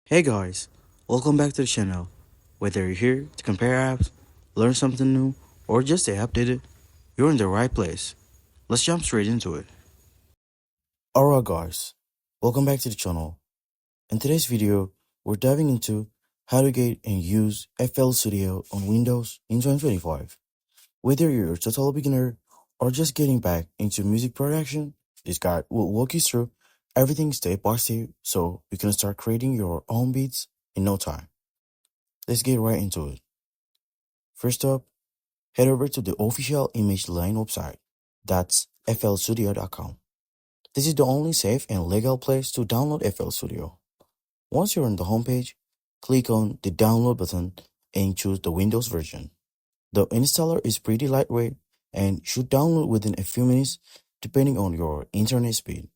Hey guys, welcome back to the channel. Whether you're here to compare apps, learn something new, or just stay updated, you're in the right place. Let's jump straight into it. Alright guys, welcome back to the channel. In today's video, we're diving into how to get and use FL Studio on Windows in 2025. Whether you're a total beginner or just getting back into music production, this guide will walk you through everything step by step so you can start creating your own beats in no time. Let's get right into it. First up, head over to the official Image Line website. That's flstudio.com. This is the only safe and legal place to download FL Studio. Once you're on the homepage, click on the download button and choose the Windows version. The installer is pretty lightweight and should download within a few minutes depending on your internet speed.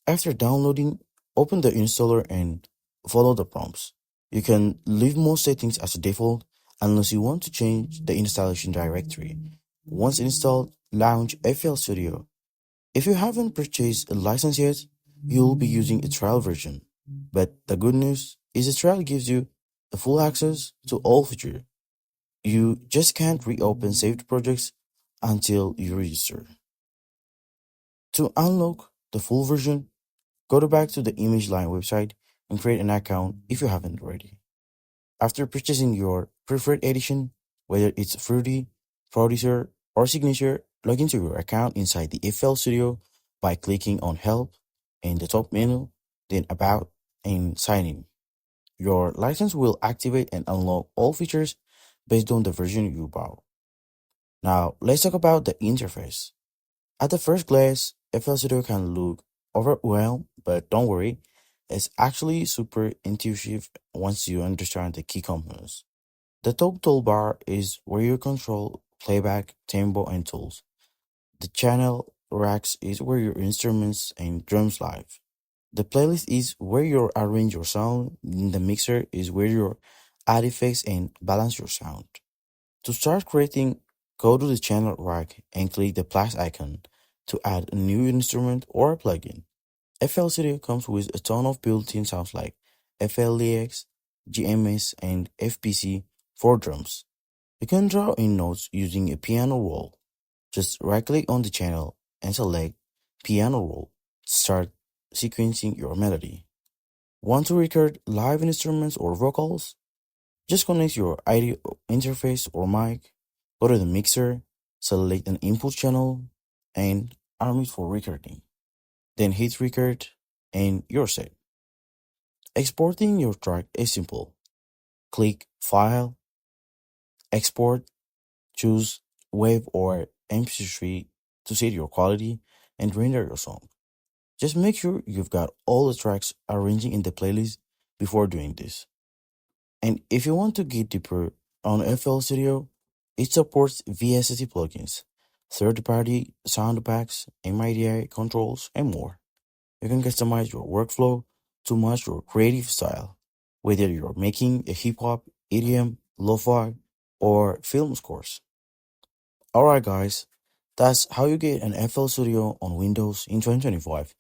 After downloading, open the installer and follow the prompts. You can leave most settings as a default unless you want to change the installation directory. Once installed, launch FL Studio. If you haven't purchased a license yet, you'll be using a trial version. But the good news is the trial gives you the full access to all features. You just can't reopen saved projects until you register. To unlock the full version, go back to the Image Line website and create an account if you haven't already. After purchasing your preferred edition, whether it's Fruity, Producer, or Signature, log into your account inside the FL Studio by clicking on Help in the top menu, then About, and Sign In. Your license will activate and unlock all features based on the version you bought. Now, let's talk about the interface. At the first glance, FL Studio can look overwhelmed, but don't worry, it's actually super intuitive once you understand the key components. The top toolbar is where you control playback, tempo, and tools. The channel racks is where your instruments and drums live. The playlist is where you arrange your sound. The mixer is where you add effects and balance your sound. To start creating, go to the channel rack and click the plus icon to add a new instrument or a plugin. FL Studio comes with a ton of built-in sounds like FLEX, GMS, and FPC for drums. You can draw in notes using a piano roll. Just right-click on the channel and select Piano Roll to start sequencing your melody. Want to record live instruments or vocals? Just connect your audio interface or mic, go to the mixer, select an input channel, and arm it for recording. Then hit record, and you're set. Exporting your track is simple. Click File, Export, choose WAV or MP3 to set your quality, and render your song. Just make sure you've got all the tracks arranging in the playlist before doing this. And if you want to get deeper on FL Studio, it supports VST plugins, third-party sound packs, MIDI controls, and more. You can customize your workflow to match your creative style, whether you're making a hip-hop, EDM, lo-fi, or film scores. Alright guys, that's how you get an FL Studio on Windows in 2025.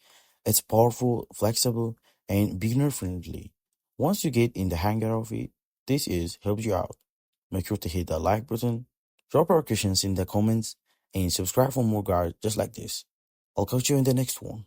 It's powerful, flexible, and beginner-friendly. Once you get in the hang of it, this is helps you out. Make sure to hit that like button, drop your questions in the comments, and subscribe for more guides just like this. I'll catch you in the next one.